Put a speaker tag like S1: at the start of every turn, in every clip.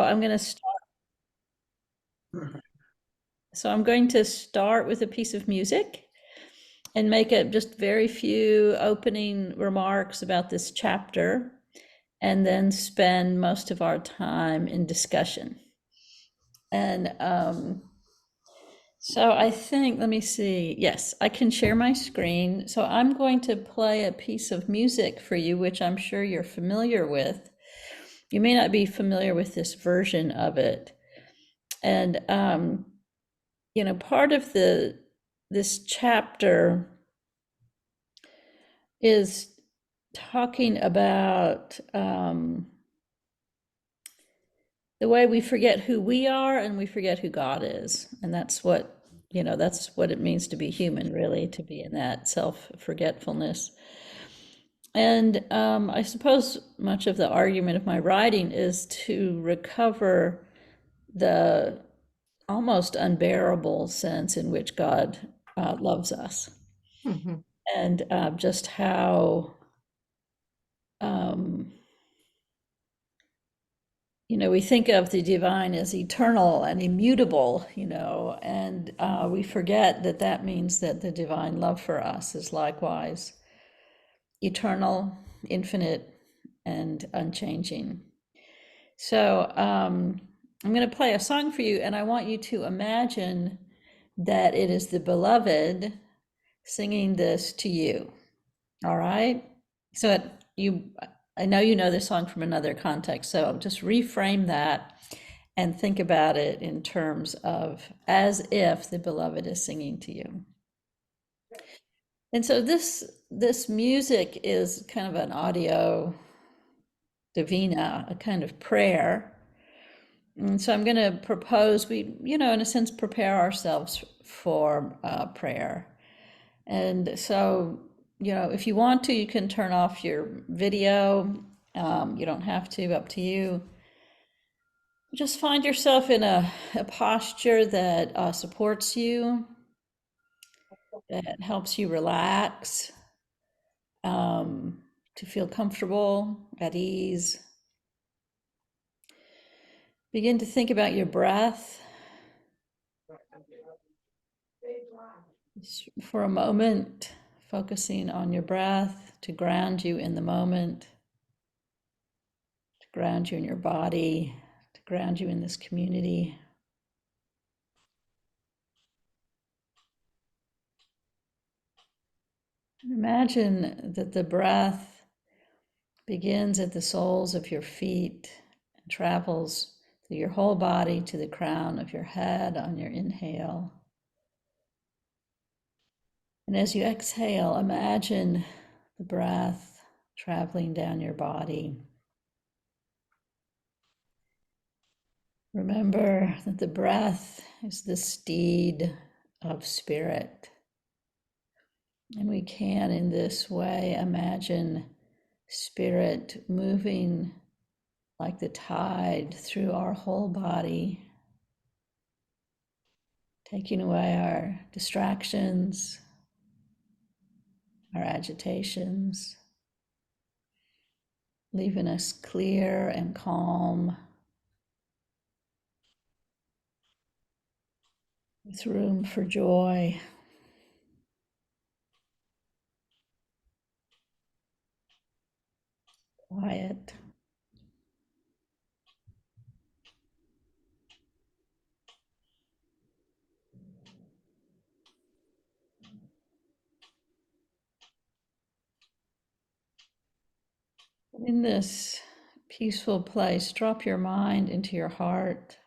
S1: I'm going to start. So I'm going to start with a piece of music and make it just very few opening remarks about this chapter, and then spend most of our time in discussion. And so I think, let me see. Yes, I can share my screen. So I'm going to play a piece of music for you, which I'm sure you're familiar with. You may not be familiar with this version of it. And part of this chapter is talking about the way we forget who we are and we forget who God is. And that's what it means to be human, really, to be in that self-forgetfulness. And I suppose much of the argument of my writing is to recover the almost unbearable sense in which God loves us.
S2: Mm-hmm.
S1: And just how, we think of the divine as eternal and immutable, and we forget that that means that the divine love for us is likewise eternal, infinite, and unchanging. So I'm going to play a song for you, and I want you to imagine that it is the beloved singing this to you. All right? So I know you know this song from another context, so just reframe that and think about it in terms of as if the beloved is singing to you. And so this music is kind of an audio divina, a kind of prayer. And so I'm going to propose we, in a sense, prepare ourselves for prayer. And so, if you want to, you can turn off your video. You don't have to, up to you. Just find yourself in a posture that supports you, that helps you relax, to feel comfortable, at ease. Begin to think about your breath. Just for a moment, focusing on your breath to ground you in the moment, to ground you in your body, to ground you in this community. Imagine that the breath begins at the soles of your feet and travels through your whole body to the crown of your head on your inhale. And as you exhale, imagine the breath traveling down your body. Remember that the breath is the steed of spirit. And we can, in this way, imagine spirit moving like the tide through our whole body, taking away our distractions, our agitations, leaving us clear and calm, with room for joy. Quiet. In this peaceful place, drop your mind into your heart.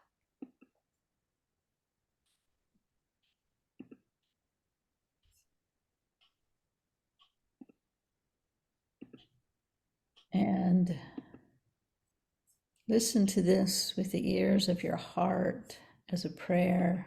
S1: And listen to this with the ears of your heart as a prayer.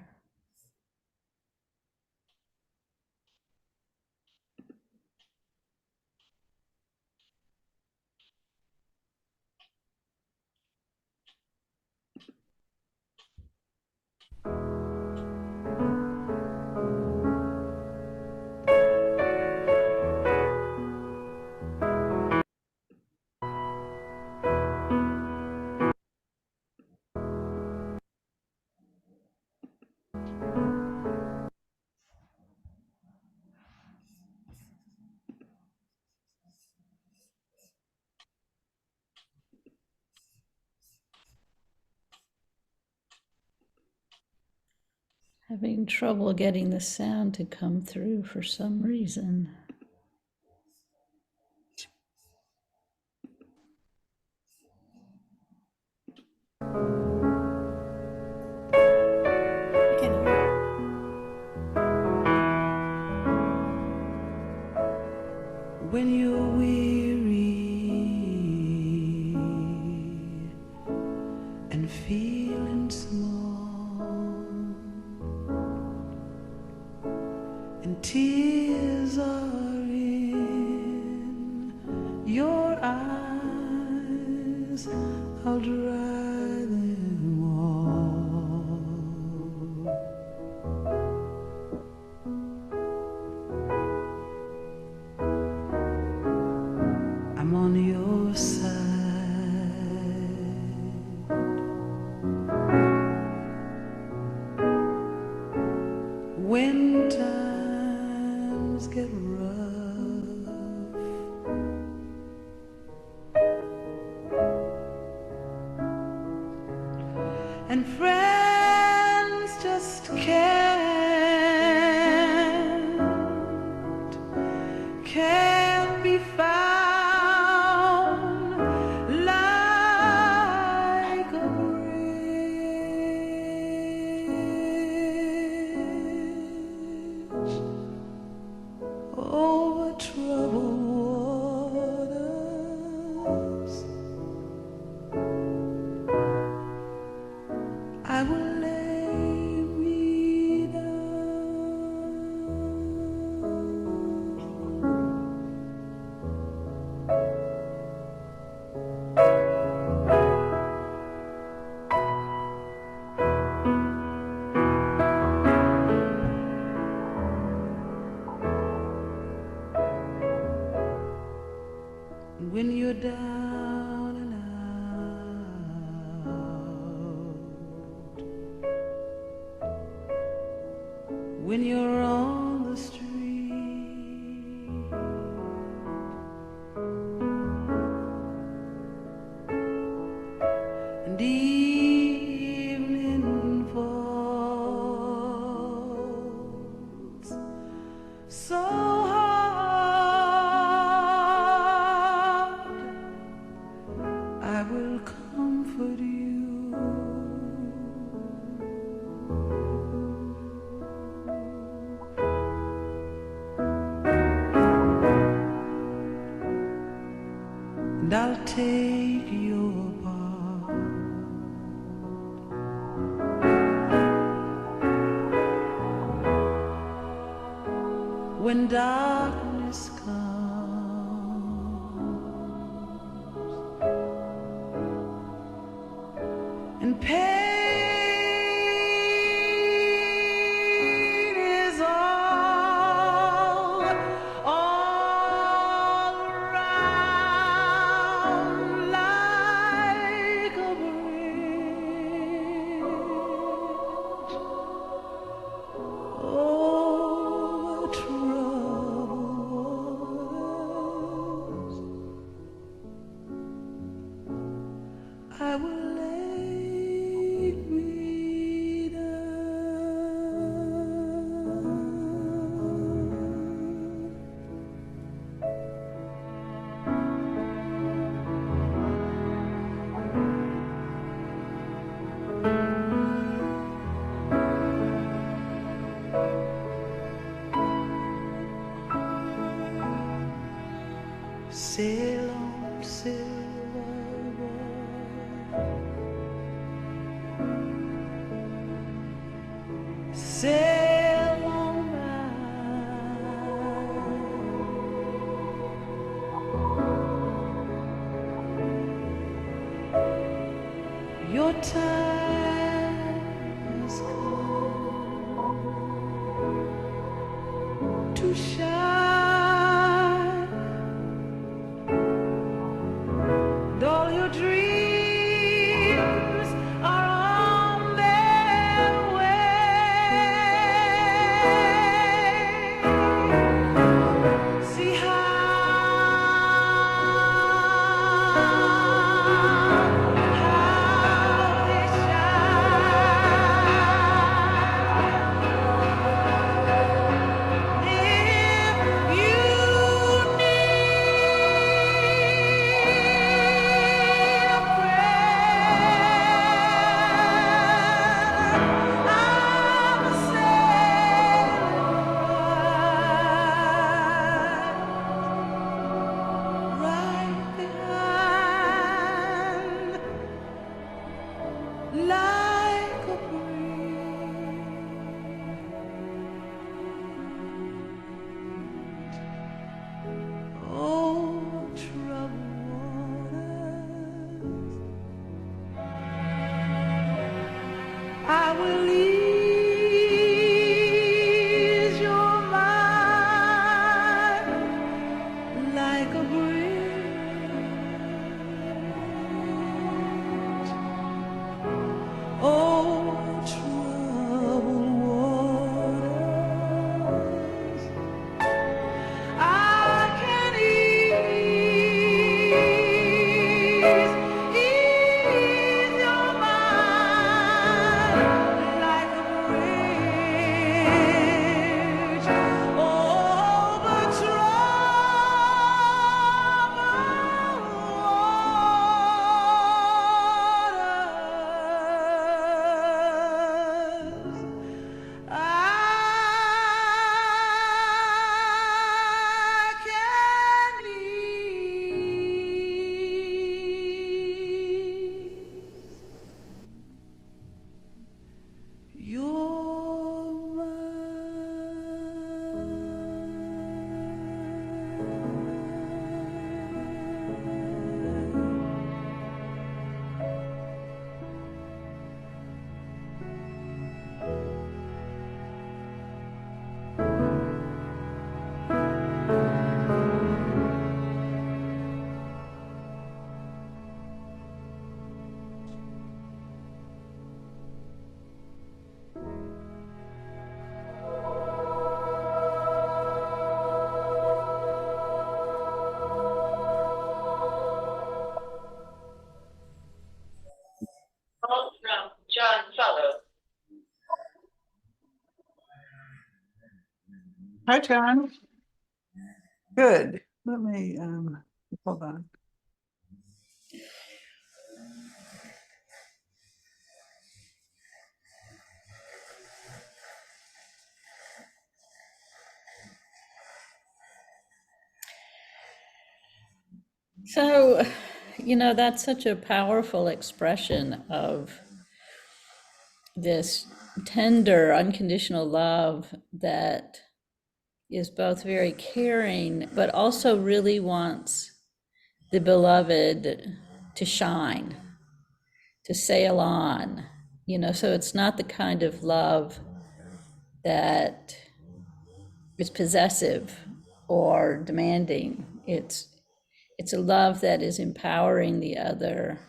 S1: Having trouble getting the sound to come through for some reason.
S2: When you're weary and feeling small, and tears are in your eyes, I'll dry them all. I'm on your side. When times get rough and friends just can't be found like a bridge over troubled waters. I will lay me down. When you're down and out, when you're on the street, and evening falls so hard, I will comfort you. And I'll take your part when darkness comes and pain is all around like a bridge over troubled waters. I will lay me down. Sail on, silver boy. Sail on by. Your time has come to shine, and all your dreams are on their way. See how they shine. like a breeze. Oh, troubled waters, I will ease your mind like a breeze. Oh, troubled waters, I can ease your mind like a bridge over troubled waters. I can ease your mind.
S3: From John Fellow.
S4: Hi, John. Good. Let me hold on.
S1: So, that's such a powerful expression of this tender, unconditional love that is both very caring, but also really wants the beloved to shine, to sail on. So it's not the kind of love that is possessive or demanding. It's a love that is empowering the other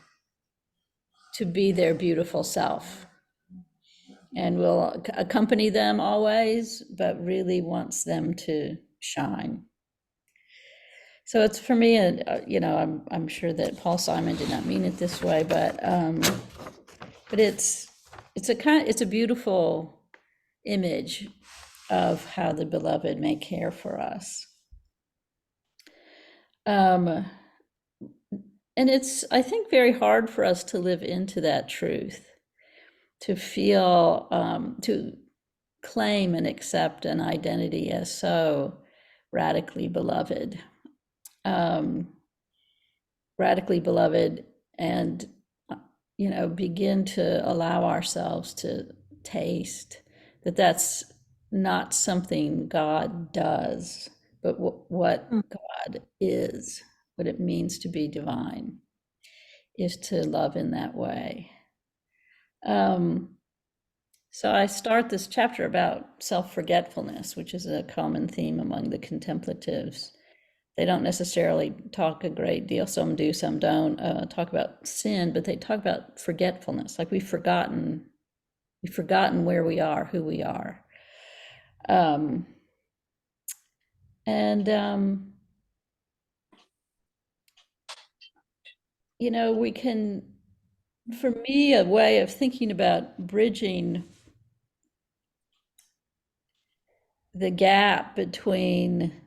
S1: to be their beautiful self and will accompany them always, but really wants them to shine. So it's for me, I'm sure that Paul Simon did not mean it this way, but it's a beautiful image of how the beloved may care for us. And it's, I think, very hard for us to live into that truth, to feel, to claim and accept an identity as so radically beloved. Radically beloved, and begin to allow ourselves to taste that that's not something God does, but what God is, what it means to be divine, is to love in that way. So I start this chapter about self-forgetfulness, which is a common theme among the contemplatives. They don't necessarily talk a great deal, some do, some don't, talk about sin, but they talk about forgetfulness, like we've forgotten where we are, who we are. We can, for me, a way of thinking about bridging the gap between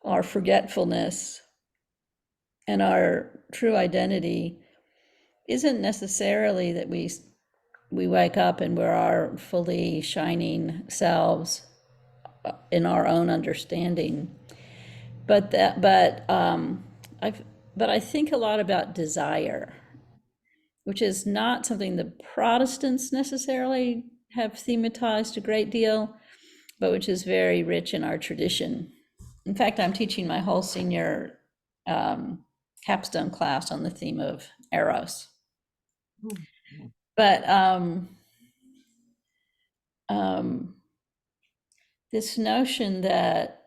S1: our forgetfulness and our true identity isn't necessarily that we wake up and we're our fully shining selves in our own understanding, but I think a lot about desire which is not something the Protestants necessarily have thematized a great deal, but which is very rich in our tradition. In fact, I'm teaching my whole senior capstone class on the theme of Eros. But this notion that,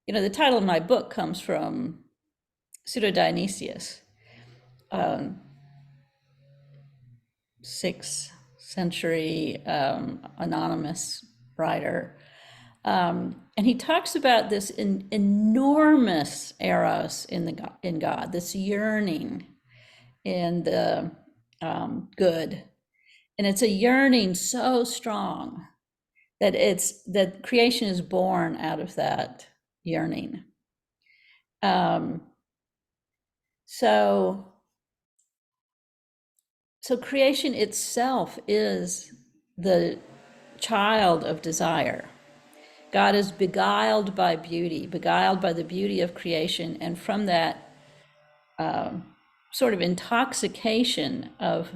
S1: the title of my book comes from Pseudo-Dionysius, 6th century anonymous writer. And he talks about this enormous eros in God, this yearning in the good. And it's a yearning so strong that creation is born out of that yearning. So creation itself is the child of desire. God is beguiled by beauty, beguiled by the beauty of creation, and from that sort of intoxication of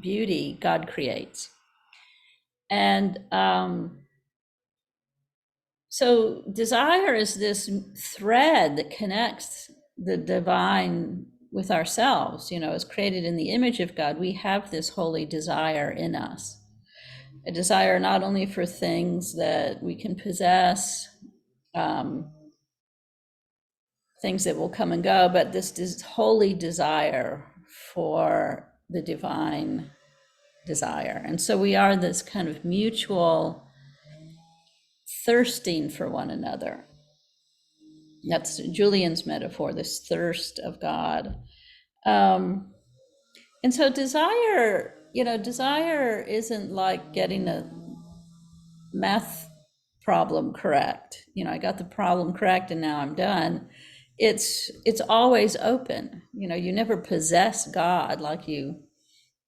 S1: beauty, God creates. And so desire is this thread that connects the divine with ourselves. As created in the image of God, we have this holy desire in us. A desire not only for things that we can possess, things that will come and go, but this holy desire for the divine desire. And so we are this kind of mutual thirsting for one another. That's Julian's metaphor, this thirst of God. And so desire isn't like getting a math problem correct. I got the problem correct and now I'm done. It's always open. You never possess God like you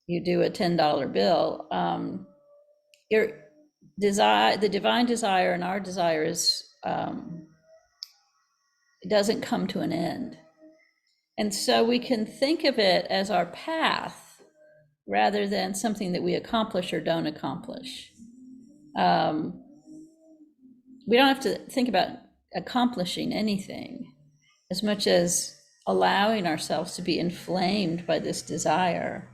S1: do a $10 bill. Your desire, the divine desire, and our desire is it doesn't come to an end. And so we can think of it as our path rather than something that we accomplish or don't accomplish. We don't have to think about accomplishing anything as much as allowing ourselves to be inflamed by this desire.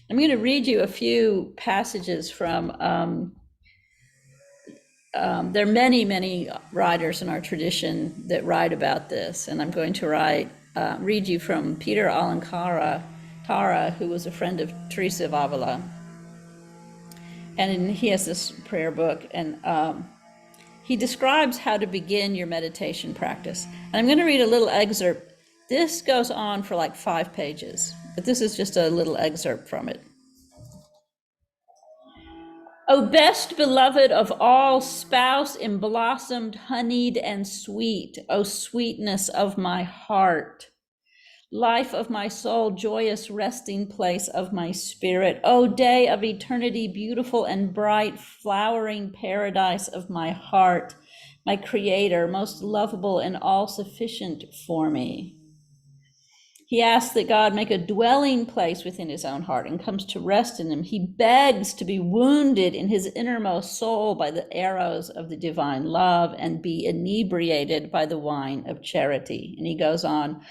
S1: I'm going to read you a few passages from, there are many, many writers in our tradition that write about this, and I'm going to read you from Peter Alankara, Tara, who was a friend of Teresa of Avila. And he has this prayer book, and he describes how to begin your meditation practice. And I'm going to read a little excerpt. This goes on for like 5 pages, but this is just a little excerpt from it. O best beloved of all, spouse emblossomed, honeyed, and sweet, O sweetness of my heart, life of my soul, joyous resting place of my spirit, O day of eternity, beautiful and bright, flowering paradise of my heart, my creator, most lovable and all sufficient for me. He asks that God make a dwelling place within his own heart and comes to rest in him. He begs to be wounded in his innermost soul by the arrows of the divine love and be inebriated by the wine of charity. And he goes on,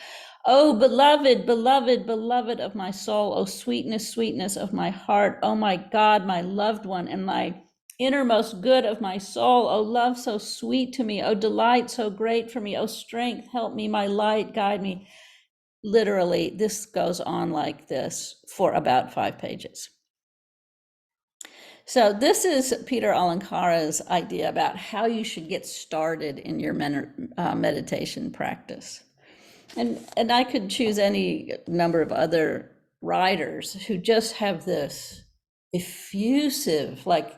S1: O beloved, beloved, beloved of my soul, O sweetness, sweetness of my heart, O my God, my loved one, and my innermost good of my soul, O love so sweet to me, O delight so great for me, O strength, help me, my light, guide me. Literally, this goes on like this for about 5 pages. So this is Peter Alankara's idea about how you should get started in your meditation practice. And I could choose any number of other writers who just have this effusive, like,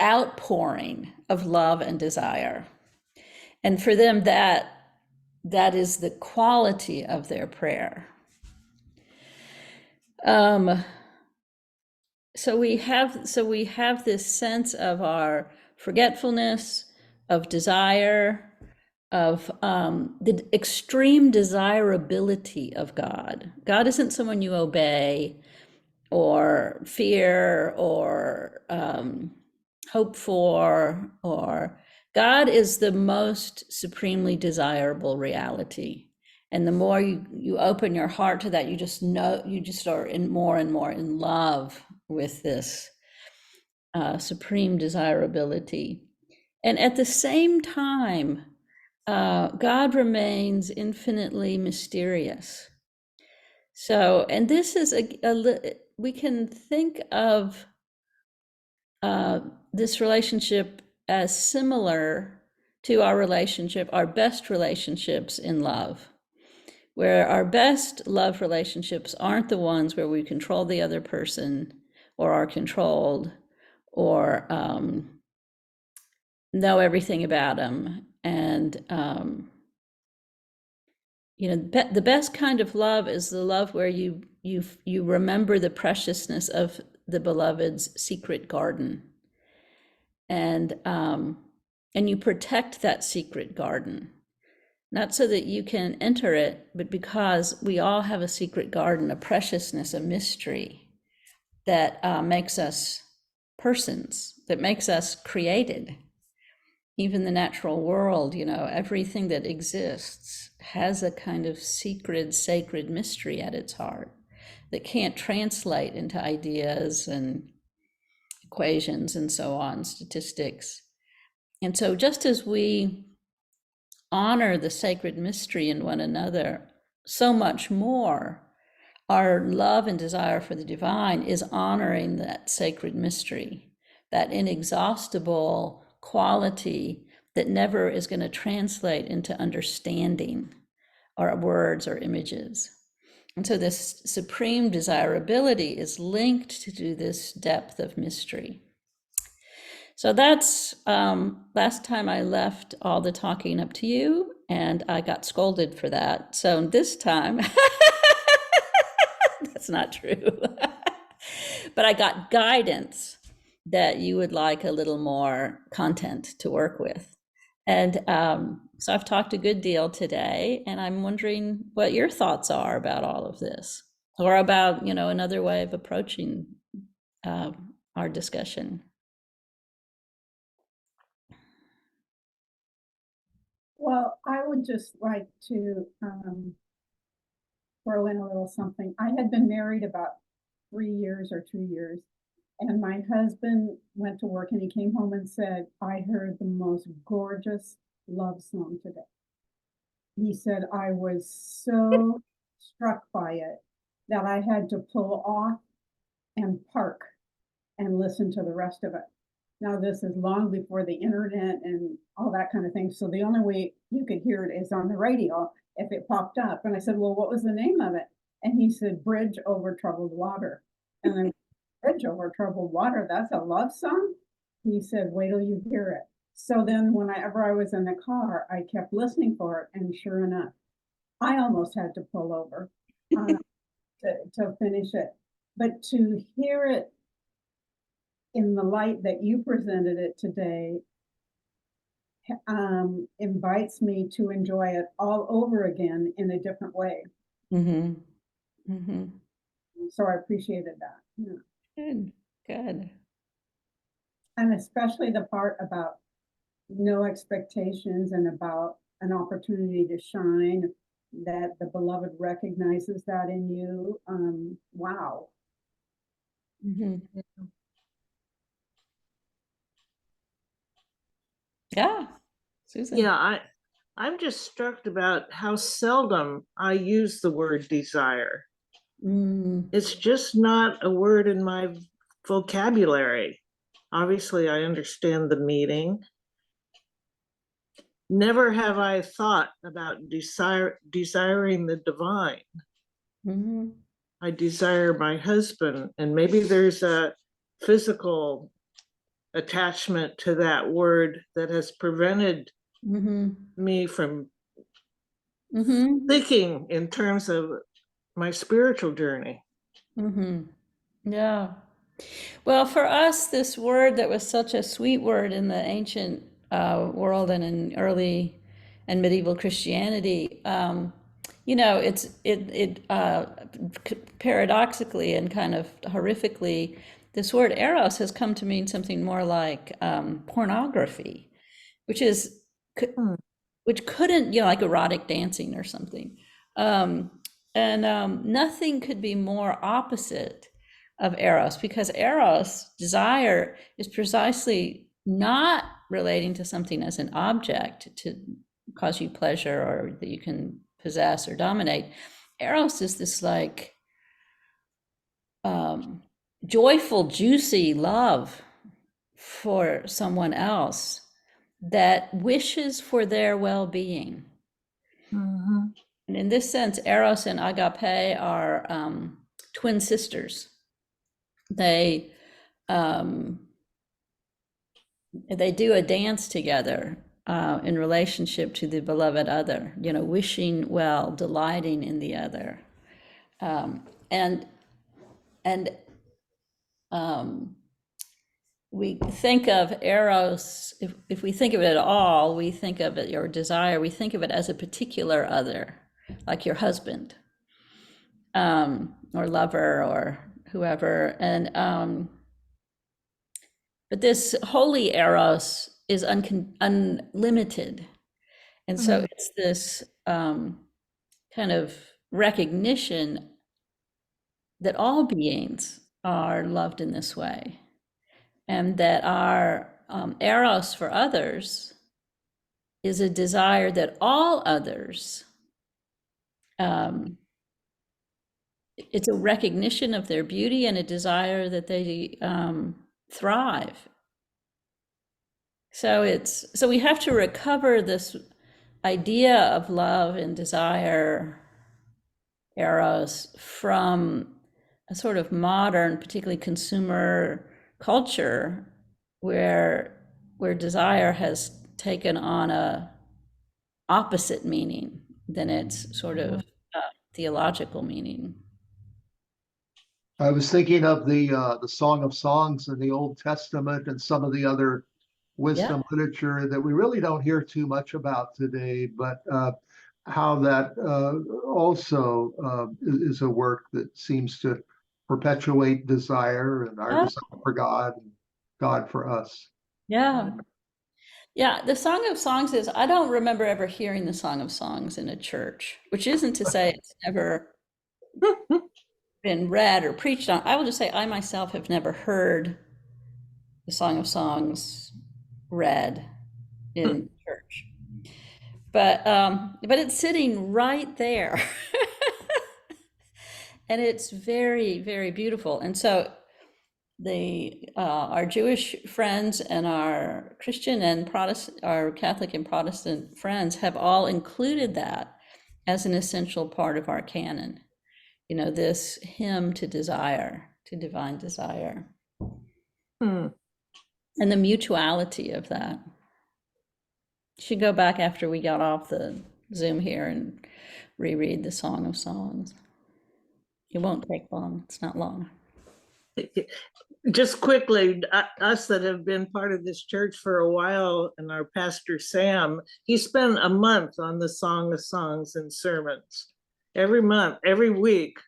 S1: outpouring of love and desire. And for them, that is the quality of their prayer. So we have this sense of our forgetfulness, of desire, the extreme desirability of God. God isn't someone you obey or fear or hope for, or God is the most supremely desirable reality. And the more you open your heart to that, you just know, you just are in more and more in love with this supreme desirability. And at the same time, God remains infinitely mysterious. So, and this is we can think of this relationship as similar to our relationship, our best relationships in love, where our best love relationships aren't the ones where we control the other person or are controlled or know everything about them. And, the best kind of love is the love where you remember the preciousness of the beloved's secret garden, and you protect that secret garden, not so that you can enter it, but because we all have a secret garden, a preciousness, a mystery that makes us persons, that makes us created. Even the natural world, everything that exists has a kind of secret, sacred mystery at its heart that can't translate into ideas and equations and so on, statistics. And so just as we honor the sacred mystery in one another, so much more our love and desire for the divine is honoring that sacred mystery, that inexhaustible quality that never is going to translate into understanding or words or images. And so this supreme desirability is linked to this depth of mystery. So that's last time I left all the talking up to you, and I got scolded for that. So this time, that's not true. But I got guidance that you would like a little more content to work with. And so I've talked a good deal today, and I'm wondering what your thoughts are about all of this, or about, another way of approaching our discussion.
S5: Well, I would just like to throw in a little something. I had been married about 3 years or 2 years, and my husband went to work and he came home and said, I heard the most gorgeous love song today. He said, I was so struck by it that I had to pull off and park and listen to the rest of it. Now, this is long before the internet and all that kind of thing. So the only way you could hear it is on the radio if it popped up. And I said, well, what was the name of it? And he said, Bridge Over Troubled Water. And then, Bridge Over Troubled Water, that's a love song? He said, wait till you hear it. So then whenever I was in the car, I kept listening for it. And sure enough, I almost had to pull over to finish it. But to hear it in the light that you presented it today, invites me to enjoy it all over again in a different way.
S1: Mm-hmm. Mm-hmm.
S5: So I appreciated that. Yeah.
S1: Good, good.
S5: And especially the part about no expectations and about an opportunity to shine, that the beloved recognizes that in you. Wow.
S1: Mm-hmm. Yeah, Susan.
S2: Yeah, I'm just struck about how seldom I use the word desire. It's just not a word in my vocabulary. Obviously, I understand the meaning. Never have I thought about desiring the divine.
S1: Mm-hmm.
S2: I desire my husband, and maybe there's a physical attachment to that word that has prevented me from thinking in terms of my spiritual journey.
S1: Yeah. Well, for us, this word that was such a sweet word in the ancient world and in early and medieval Christianity, you know, paradoxically and kind of horrifically, this word eros has come to mean something more like pornography, which is which couldn't, you know, like erotic dancing or something. Nothing could be more opposite of eros, because eros, desire, is precisely not relating to something as an object to cause you pleasure or that you can possess or dominate. Eros is this like joyful, juicy love for someone else that wishes for their well-being. And in this sense, Eros and Agape are twin sisters. They do a dance together in relationship to the beloved other, you know, wishing well, delighting in the other. We think of eros, if we think of it at all, we think of it, your desire, we think of it as a particular other, like your husband, or lover or whoever. But this holy eros is unlimited. And so it's this kind of recognition that all beings are loved in this way, and that our eros for others is a desire that all others, it's a recognition of their beauty and a desire that they thrive. So we have to recover this idea of love and desire, eros, from a sort of modern, particularly consumer culture where desire has taken on a opposite meaning than its sort of theological meaning.
S6: I was thinking of the Song of Songs in the Old Testament and some of the other wisdom literature that we really don't hear too much about today, but how that also is a work that seems to perpetuate desire and our desire for God and God for us.
S1: Yeah. Yeah, the Song of Songs is, I don't remember ever hearing the Song of Songs in a church, which isn't to say it's never been read or preached on. I will just say I myself have never heard the Song of Songs read in church. But it's sitting right there. And it's very, very beautiful. And so our Jewish friends and our Christian and Protestant, our Catholic and Protestant friends have all included that as an essential part of our canon. You know, this hymn to desire, to divine desire. And the mutuality of that. You should go back after we got off the Zoom here and reread the Song of Songs. It won't take long. It's not long.
S2: Just quickly, us that have been part of this church for a while, and our pastor Sam, he spent a month on the Song of Songs and sermons. Every month, every week,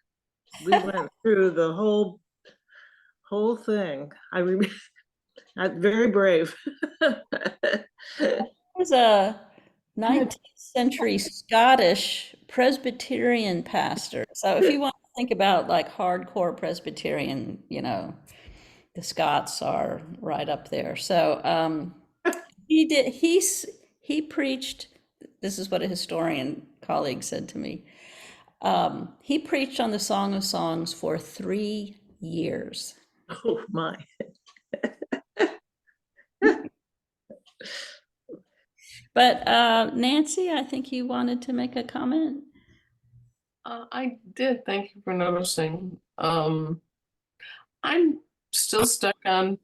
S2: we went through the whole thing. I'm very brave.
S1: It was a 19th century Scottish Presbyterian pastor. So if you want to think about like hardcore Presbyterian, you know, the Scots are right up there. So he preached, this is what a historian colleague said to me. He preached on the Song of Songs for 3 years.
S2: Oh my.
S1: But Nancy, I think you wanted to make a comment.
S7: I did. Thank you for noticing. I'm still stuck on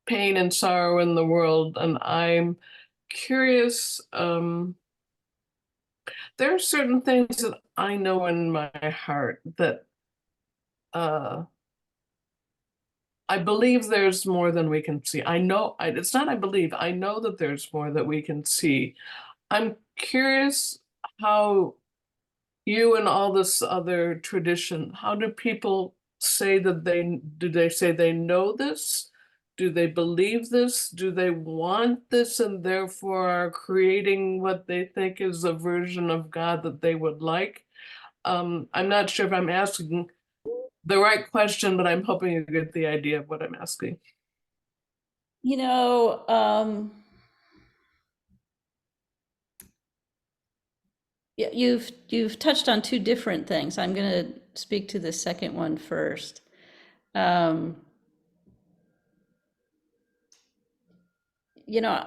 S7: pain and sorrow in the world, and I'm curious. There are certain things that I know in my heart that I believe there's more than we can see. I know, it's not I believe, I know that there's more that we can see. I'm curious how you and all this other tradition, how do people say that do they say they know this? Do they believe this? Do they want this and therefore are creating what they think is a version of God that they would like? I'm not sure if I'm asking the right question, but I'm hoping you get the idea of what I'm asking.
S1: You know, yeah, you've touched on two different things. I'm going to speak to the second one first. You know,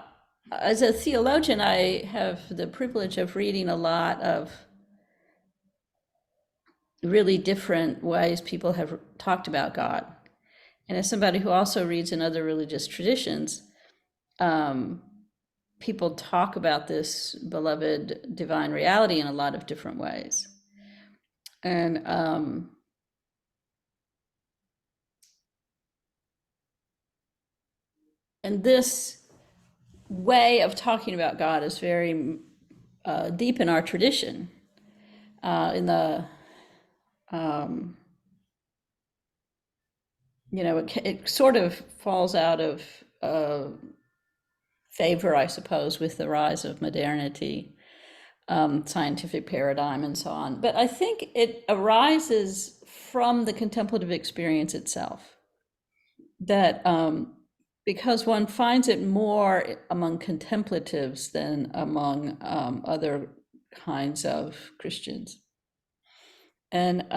S1: as a theologian, I have the privilege of reading a lot of really different ways people have talked about God. And as somebody who also reads in other religious traditions, people talk about this beloved divine reality in a lot of different ways. And this way of talking about God is very deep in our tradition. In the you know, it sort of falls out of favor, I suppose, with the rise of modernity, scientific paradigm, and so on. But I think it arises from the contemplative experience itself. That because one finds it more among contemplatives than among other kinds of Christians. And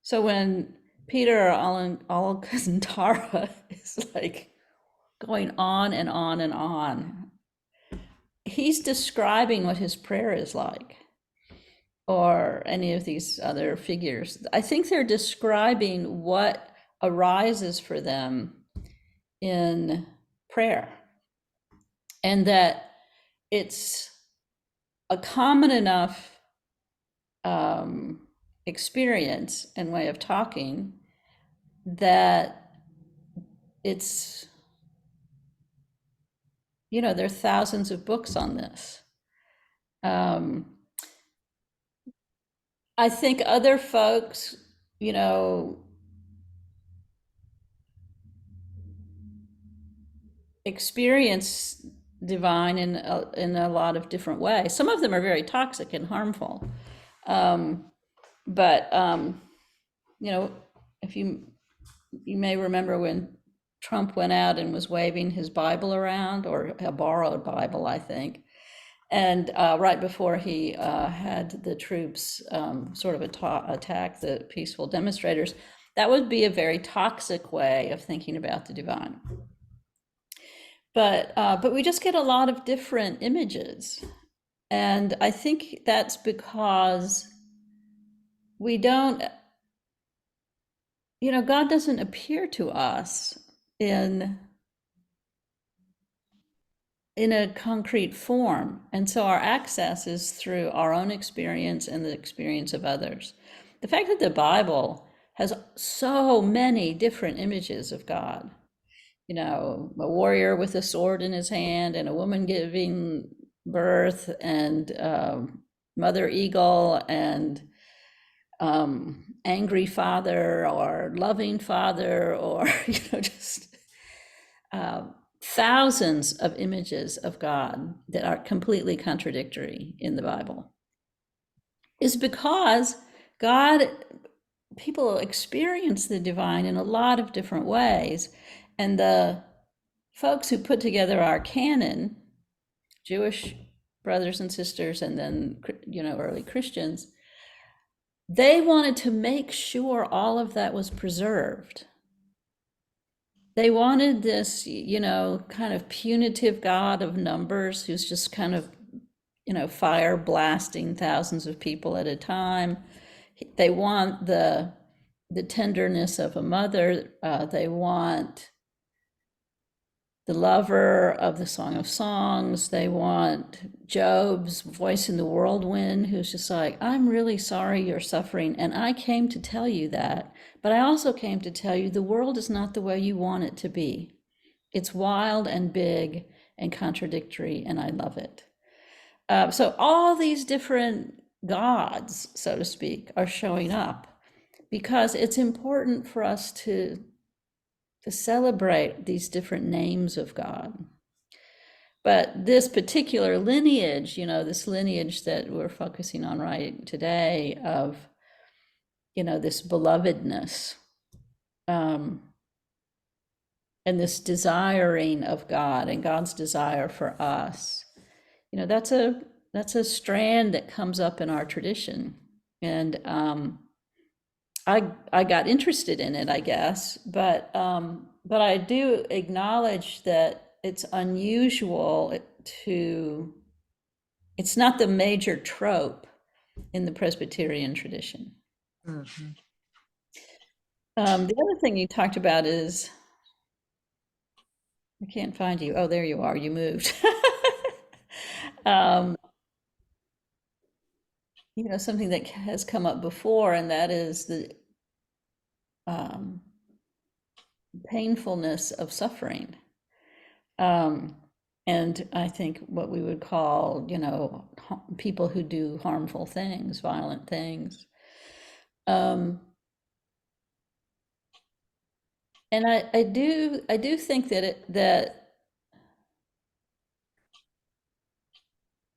S1: so when Peter Alcantara is like going on and on and on, he's describing what his prayer is like, or any of these other figures. I think they're describing what arises for them in prayer, and that it's a common enough experience and way of talking that it's, you know, there are thousands of books on this. I think other folks, you know, experience divine in a lot of different ways. Some of them are very toxic and harmful. But you know, if you may remember when Trump went out and was waving his Bible around, or a borrowed Bible, I think. And right before he had the troops sort of attack the peaceful demonstrators, that would be a very toxic way of thinking about the divine. But we just get a lot of different images. And I think that's because we don't, you know, God doesn't appear to us in a concrete form. And so our access is through our own experience and the experience of others. The fact that the Bible has so many different images of God, you know, a warrior with a sword in his hand, and a woman giving birth, and mother eagle, and angry father, or loving father, or, you know, just thousands of images of God that are completely contradictory in the Bible, is because people experience the divine in a lot of different ways. And the folks who put together our canon, Jewish brothers and sisters, and then, you know, early Christians, they wanted to make sure all of that was preserved. They wanted this, you know, kind of punitive God of numbers who's just kind of, you know, fire blasting thousands of people at a time. They want the tenderness of a mother. They want the lover of the Song of Songs. They want Job's voice in the whirlwind, who's just like, I'm really sorry you're suffering, and I came to tell you that, but I also came to tell you the world is not the way you want it to be. It's wild and big and contradictory, and I love it. So all these different gods, so to speak, are showing up because it's important for us to celebrate these different names of God. But this particular lineage, this lineage that we're focusing on right today of, this belovedness, and this desiring of God and God's desire for us, that's a strand that comes up in our tradition. And I got interested in it, I guess, but I do acknowledge that it's unusual it's not the major trope in the Presbyterian tradition.
S2: Mhm.
S1: The other thing you talked about is, I can't find you. Oh, there you are. You moved. Something that has come up before, and that is the painfulness of suffering. And I think what we would call, people who do harmful things, violent things. And I do think that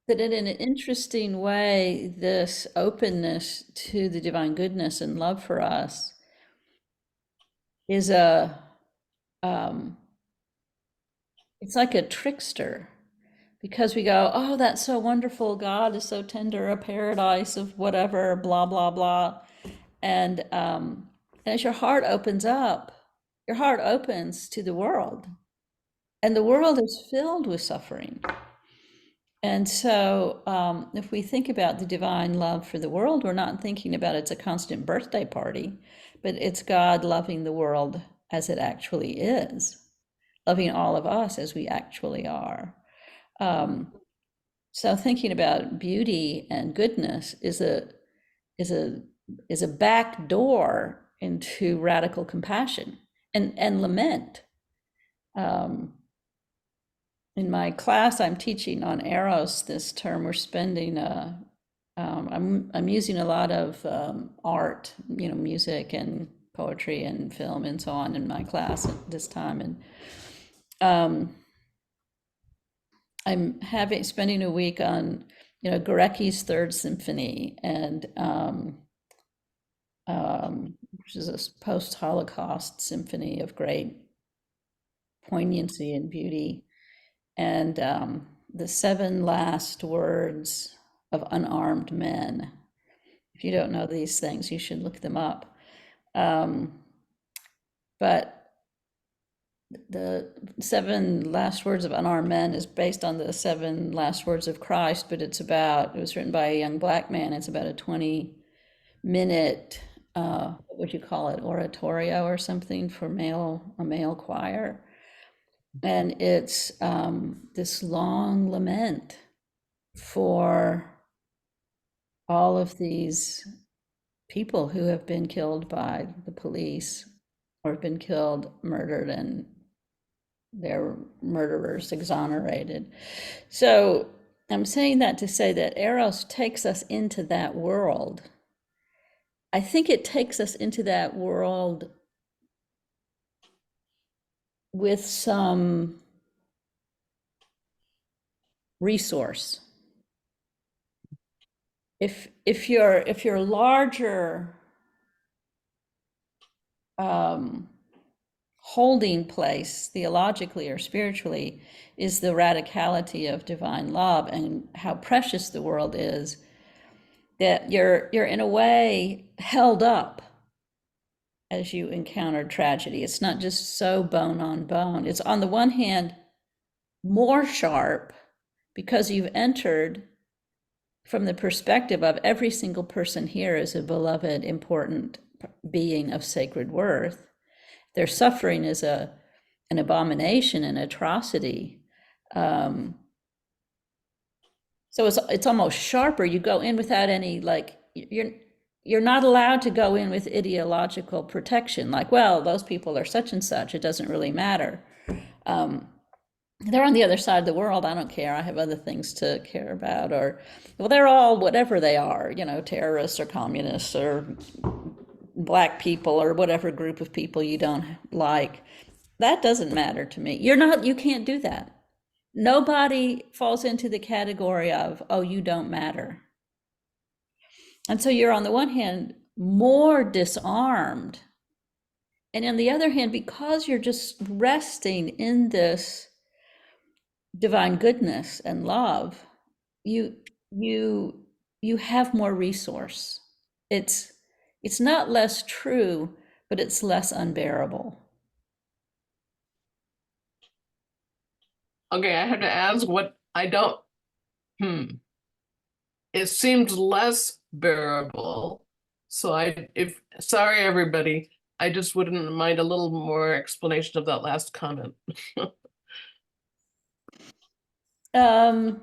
S1: in an interesting way, this openness to the divine goodness and love for us is it's like a trickster, because we go, oh, that's so wonderful. God is so tender, a paradise of whatever, blah, blah, blah. And as your heart opens up, your heart opens to the world. And the world is filled with suffering. And so if we think about the divine love for the world, we're not thinking about it's a constant birthday party, but it's God loving the world as it actually is, loving all of us as we actually are. So thinking about beauty and goodness is a back door into radical compassion and lament. In my class, I'm teaching on Eros this term. We're spending I'm using a lot of art, music and poetry and film and so on in my class at this time, and I'm spending a week on Goreki's Third Symphony, and which is a post-Holocaust symphony of great poignancy and beauty, and the seven last words of unarmed men. If you don't know these things, you should look them up. But the seven last words of unarmed men is based on the seven last words of Christ, but it was written by a young black man. It's about a 20-minute, what would you call it, oratorio or something for a male choir. And it's this long lament for all of these people who have been killed by the police or have been killed, murdered, and their murderers exonerated. So I'm saying that to say that Eros takes us into that world. I think it takes us into that world with some resource. If your larger holding place theologically or spiritually is the radicality of divine love and how precious the world is, that you're in a way held up as you encounter tragedy. It's not just so bone on bone. It's on the one hand more sharp because you've entered from the perspective of every single person here is a beloved, important being of sacred worth. Their suffering is an abomination, an atrocity. So it's almost sharper. You go in without any, like, you're not allowed to go in with ideological protection, like, well, those people are such and such, it doesn't really matter. they're on the other side of the world. I don't care. I have other things to care about. Or, well, they're all whatever they are, you know, terrorists or communists or black people or whatever group of people you don't like. That doesn't matter to me. You can't do that. Nobody falls into the category of, oh, you don't matter. And so you're on the one hand more disarmed. And on the other hand, because you're just resting in this divine goodness and love, you have more resource. It's not less true, but it's less unbearable.
S7: Okay, I have to ask what I don't. It seems less bearable. So sorry everybody, I just wouldn't mind a little more explanation of that last comment.
S1: Um,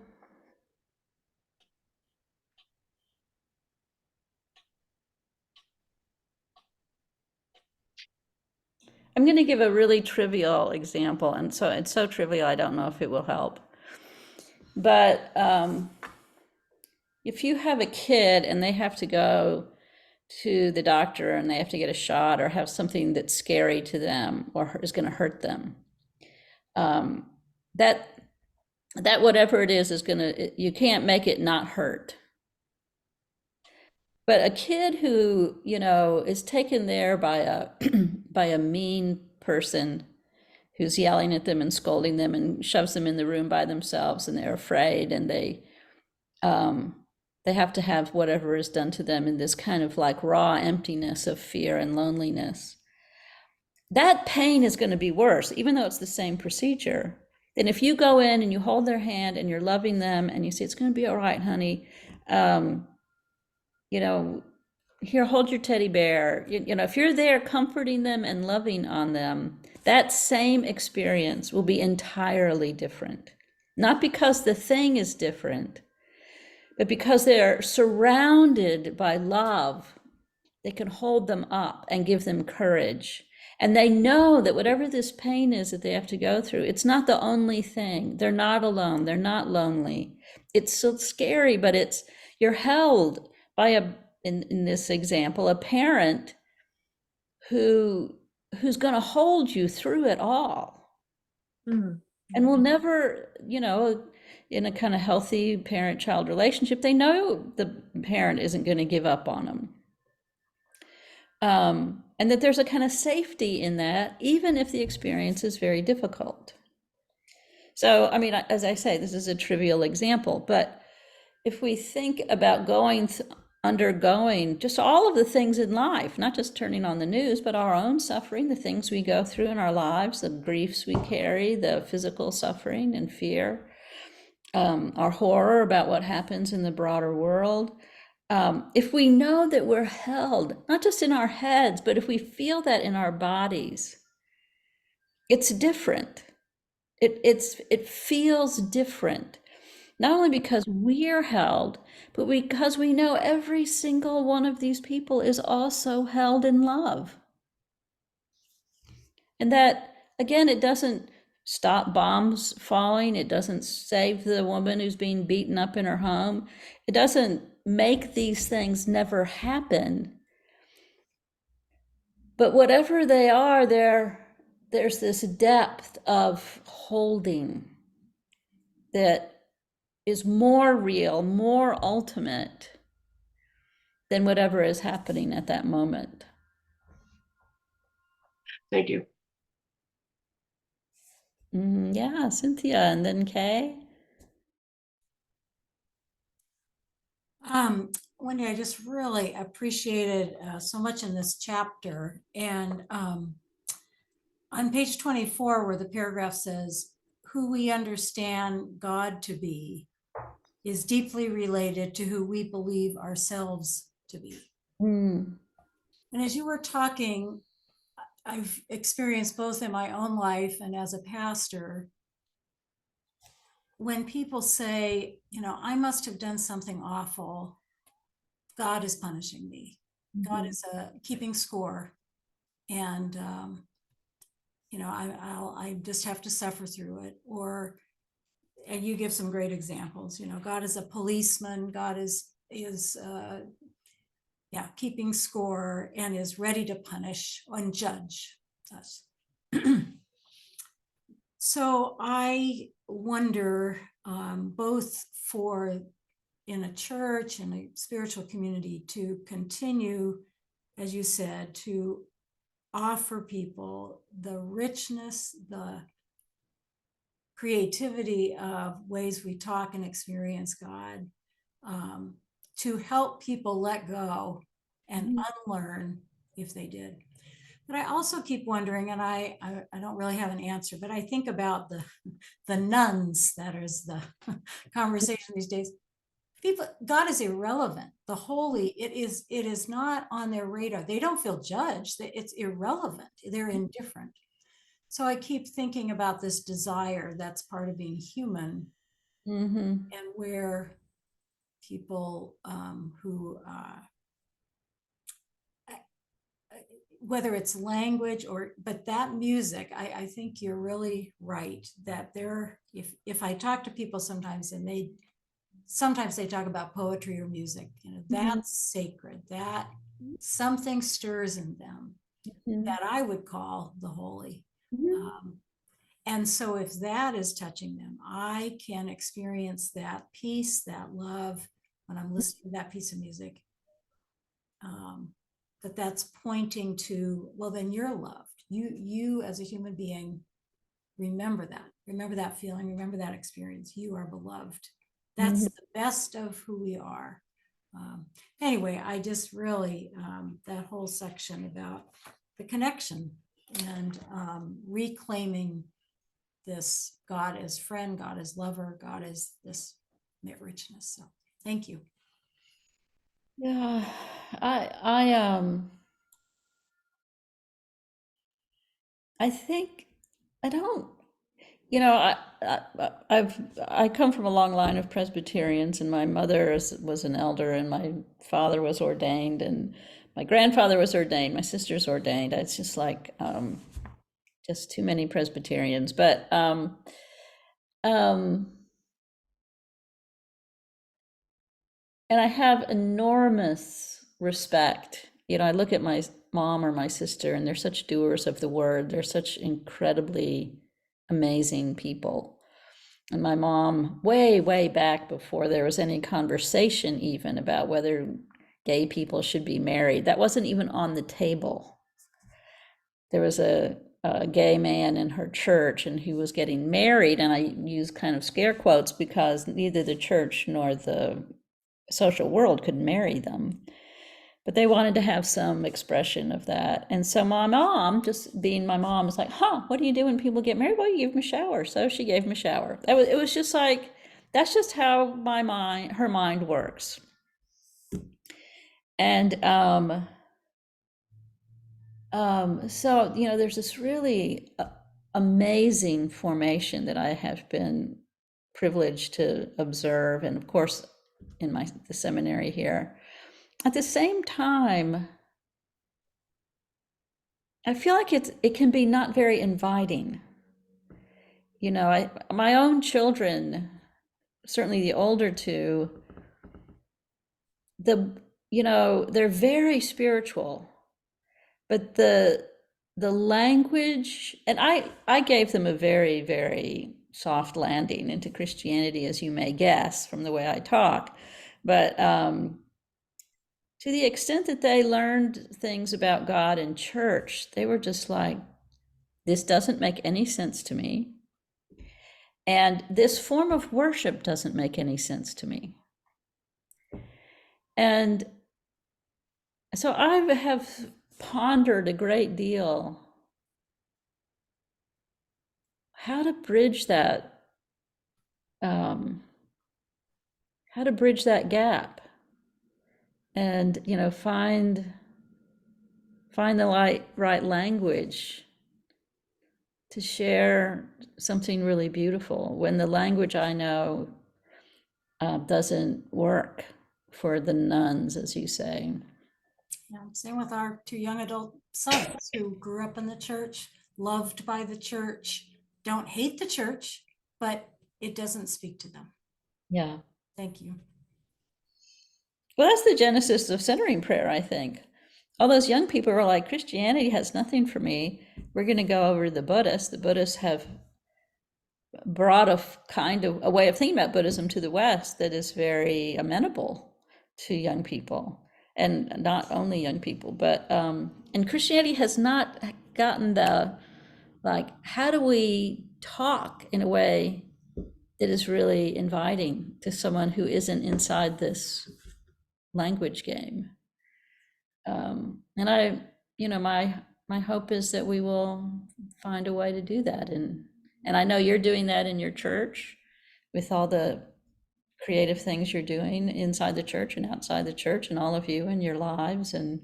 S1: I'm going to give a really trivial example, and so it's so trivial I don't know if it will help. But if you have a kid and they have to go to the doctor and they have to get a shot or have something that's scary to them or is going to hurt them, that whatever it is you can't make it not hurt. But a kid who, you know, is taken there by a by a mean person who's yelling at them and scolding them and shoves them in the room by themselves, and they're afraid, and they have to have whatever is done to them in this kind of like raw emptiness of fear and loneliness. That pain is going to be worse, even though it's the same procedure, than if you go in and you hold their hand and you're loving them and you say, it's going to be all right, honey. You know, here, hold your teddy bear. You know, if you're there comforting them and loving on them, that same experience will be entirely different. Not because the thing is different, but because they're surrounded by love. They can hold them up and give them courage. And they know that whatever this pain is that they have to go through, it's not the only thing. They're not alone. They're not lonely. It's so scary, but you're held by in this example, a parent who's going to hold you through it all. Mm-hmm. And will never, you know, in a kind of healthy parent-child relationship, they know the parent isn't going to give up on them. And that there's a kind of safety in that, even if the experience is very difficult. So, I mean, as I say, this is a trivial example, but if we think about undergoing just all of the things in life, not just turning on the news, but our own suffering, the things we go through in our lives, the griefs we carry, the physical suffering and fear, our horror about what happens in the broader world. If we know that we're held, not just in our heads, but if we feel that in our bodies, it's different. It feels different. Not only because we're held, but because we know every single one of these people is also held in love. And that, again, it doesn't stop bombs falling. It doesn't save the woman who's being beaten up in her home. It doesn't make these things never happen. But whatever they are, there's this depth of holding that is more real, more ultimate than whatever is happening at that moment.
S7: Thank you.
S1: Yeah, Cynthia, and then Kay.
S8: Wendy, I just really appreciated so much in this chapter. And on page 24, where the paragraph says, who we understand God to be is deeply related to who we believe ourselves to be. And as you were talking, I've experienced both in my own life and as a pastor, when people say, you know, I must have done something awful, God is punishing me. God is keeping score. And I just have to suffer through it. And you give some great examples, God is a policeman, God is keeping score and is ready to punish and judge us. So I wonder, both for in a church and a spiritual community, to continue, as you said, to offer people the richness, the creativity of ways we talk and experience God, to help people let go and unlearn if they did. But I also keep wondering, and I don't really have an answer, but I think about the nuns, that is the conversation these days. God is irrelevant. The holy, it is not on their radar. They don't feel judged. It's irrelevant. They're indifferent. So I keep thinking about this desire that's part of being human, and where people who whether it's language but that music, I think you're really right that if I talk to people sometimes, and sometimes they talk about poetry or music, that's sacred, that something stirs in them that I would call the holy. And so if that is touching them, I can experience that peace, that love when I'm listening to that piece of music. That's pointing to, well, then you're loved. You as a human being, remember that feeling, remember that experience. You are beloved. That's the best of who we are. Anyway, I just really, that whole section about the connection and reclaiming this God as friend, God as lover, God as this richness. So thank you.
S1: Yeah, I think I don't, I come from a long line of Presbyterians, and my mother was an elder, and my father was ordained, and my grandfather was ordained, my sister's ordained. It's just like, just too many Presbyterians, but, and I have enormous respect. I look at my mom or my sister, and they're such doers of the word. They're such incredibly amazing people. And my mom, way, way back before there was any conversation even about whether gay people should be married, that wasn't even on the table. There was a gay man in her church, and he was getting married, and I use kind of scare quotes because neither the church nor the social world could marry them, but they wanted to have some expression of that. And so my mom, just being my mom, was like, what do you do when people get married? Well, you give them a shower. So she gave him a shower. It was just like, that's just how her mind works. And so there's this really amazing formation that I have been privileged to observe, and of course in the seminary here. At the same time, I feel like it can be not very inviting. My own children, certainly the older two, they're very spiritual, but the language, and I gave them a very, very soft landing into Christianity, as you may guess from the way I talk, but to the extent that they learned things about God in church, they were just like, this doesn't make any sense to me. And this form of worship doesn't make any sense to me. And so I have pondered a great deal how to bridge that, gap, and find the right language to share something really beautiful when the language I know doesn't work for the nuns, as you say.
S8: Yeah, same with our two young adult sons who grew up in the church. loved by the church, don't hate the church, but it doesn't speak to them.
S1: Yeah.
S8: Thank you.
S1: Well, that's the genesis of centering prayer, I think. All those young people were like, Christianity has nothing for me. We're going to go over to the Buddhists. The Buddhists have brought a kind of a way of thinking about Buddhism to the West that is very amenable to young people, and not only young people, but and Christianity has not gotten the, like, how do we talk in a way that is really inviting to someone who isn't inside this language game. And I, my hope is that we will find a way to do that. And I know you're doing that in your church with all the creative things you're doing inside the church and outside the church, and all of you in your lives, and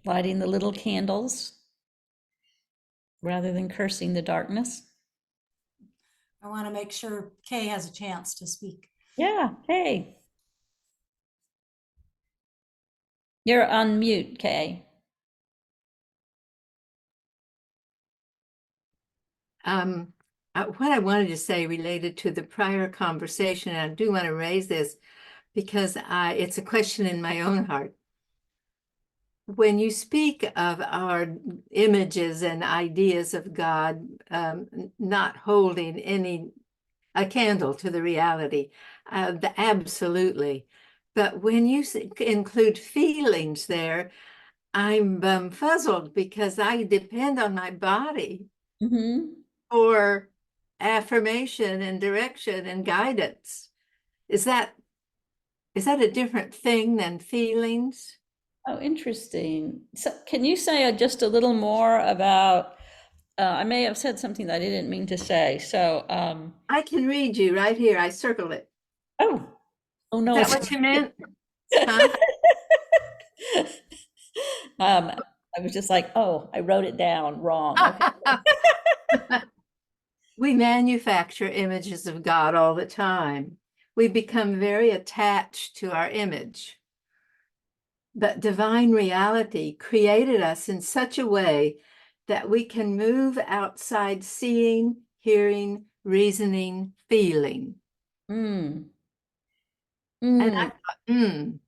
S1: lighting the little candles rather than cursing the darkness.
S8: I want to make sure Kay has a chance to speak.
S1: Yeah, hey. You're on mute, Kay.
S9: What I wanted to say related to the prior conversation, and I do want to raise this because it's a question in my own heart. When you speak of our images and ideas of God not holding a candle to the reality, absolutely. But when you include feelings there, I'm puzzled because I depend on my body for affirmation and direction and guidance. Is that a different thing than feelings?
S1: Oh, interesting. So can you say just a little more about, I may have said something that I didn't mean to say. So
S9: I can read you right here. I circled it.
S1: Oh no.
S9: Is that what you meant? Huh?
S1: I was just like, oh, I wrote it down wrong. Okay.
S9: We manufacture images of God all the time. We become very attached to our image. But divine reality created us in such a way that we can move outside seeing, hearing, reasoning, feeling. And I thought,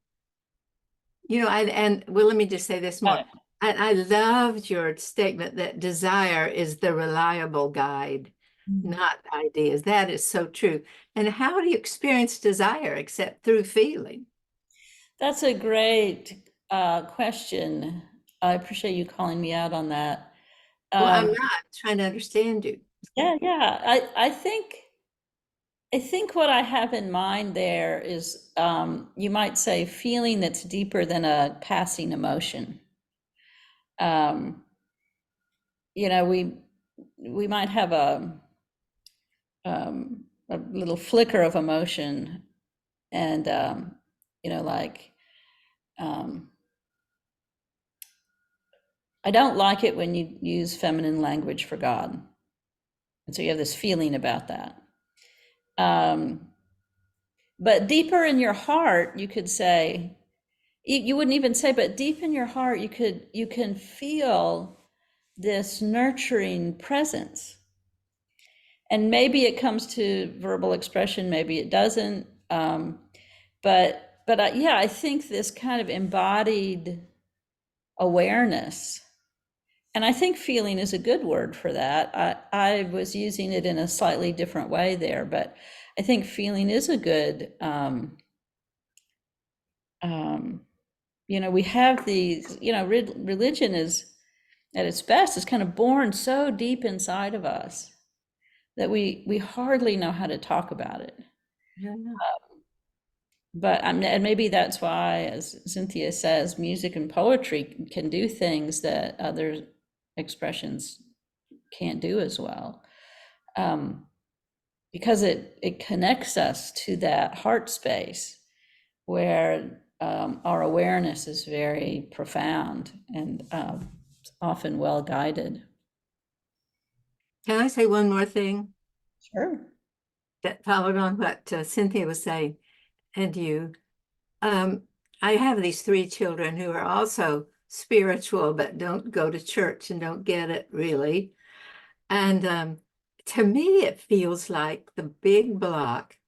S9: well, let me just say this more. And I loved your statement that desire is the reliable guide, not ideas. That is so true. And how do you experience desire except through feeling?
S1: That's a great question. I appreciate you calling me out on that.
S9: Well, I'm not trying to understand you.
S1: Yeah. I think what I have in mind there is, you might say, feeling that's deeper than a passing emotion. We might have a little flicker of emotion, and I don't like it when you use feminine language for God, and so you have this feeling about that. But deeper in your heart, you could say, you wouldn't even say, but deep in your heart, you can feel this nurturing presence. And maybe it comes to verbal expression, maybe it doesn't. I think this kind of embodied awareness, and I think feeling is a good word for that. I was using it in a slightly different way there, but I think feeling is a good, we have these, religion is, at its best, is kind of born so deep inside of us that we hardly know how to talk about it.
S9: Yeah.
S1: And maybe that's why, as Cynthia says, music and poetry can do things that other expressions can't do as well, because it connects us to that heart space where our awareness is very profound and often well guided.
S9: Can I say one more thing?
S1: Sure.
S9: That followed on what Cynthia was saying, and you. I have these 3 children who are also spiritual, but don't go to church and don't get it really. And to me, it feels like the big block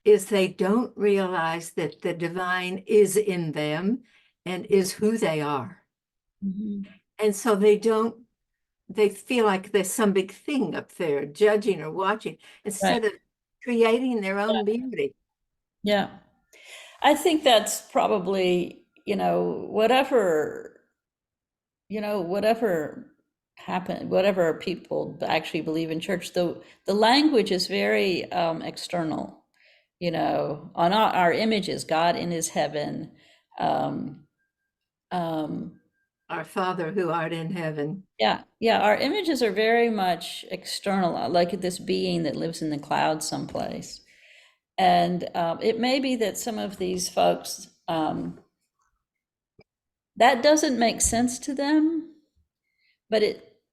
S9: is they don't realize that the divine is in them and is who they are. And so they feel like there's some big thing up there judging or watching instead of creating their own beauty.
S1: Yeah. I think that's probably, whatever happened, whatever people actually believe in church, the language is very external, on our images, God in his heaven.
S9: Our Father who art in heaven.
S1: Yeah, our images are very much external, like this being that lives in the clouds someplace. And it may be that some of these folks, that doesn't make sense to them, but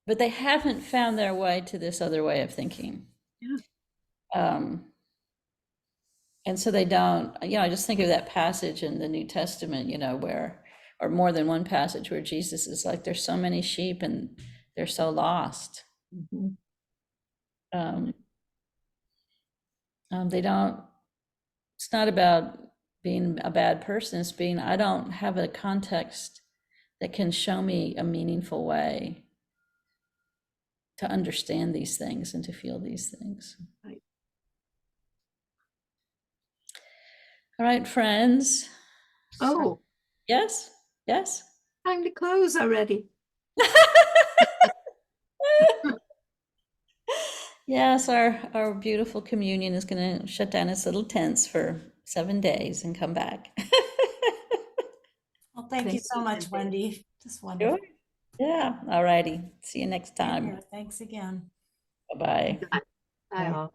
S1: they haven't found their way to this other way of thinking.
S9: Yeah.
S1: And so they don't, I just think of that passage in the New Testament, where, or more than one passage where Jesus is like, there's so many sheep and they're so lost. They don't, it's not about being a bad person, it's being, I don't have a context that can show me a meaningful way to understand these things and to feel these things.
S9: Right.
S1: All right, friends.
S9: Oh,
S1: Yes.
S9: time to close already.
S1: Yes, our beautiful communion is going to shut down its little tents for 7 days and come back.
S8: Well, thank you so much, Wendy. Just wonderful.
S1: Sure. Yeah. All righty. See you next
S8: Take
S1: time.
S8: care. Thanks again.
S1: Bye-bye.
S9: Bye all.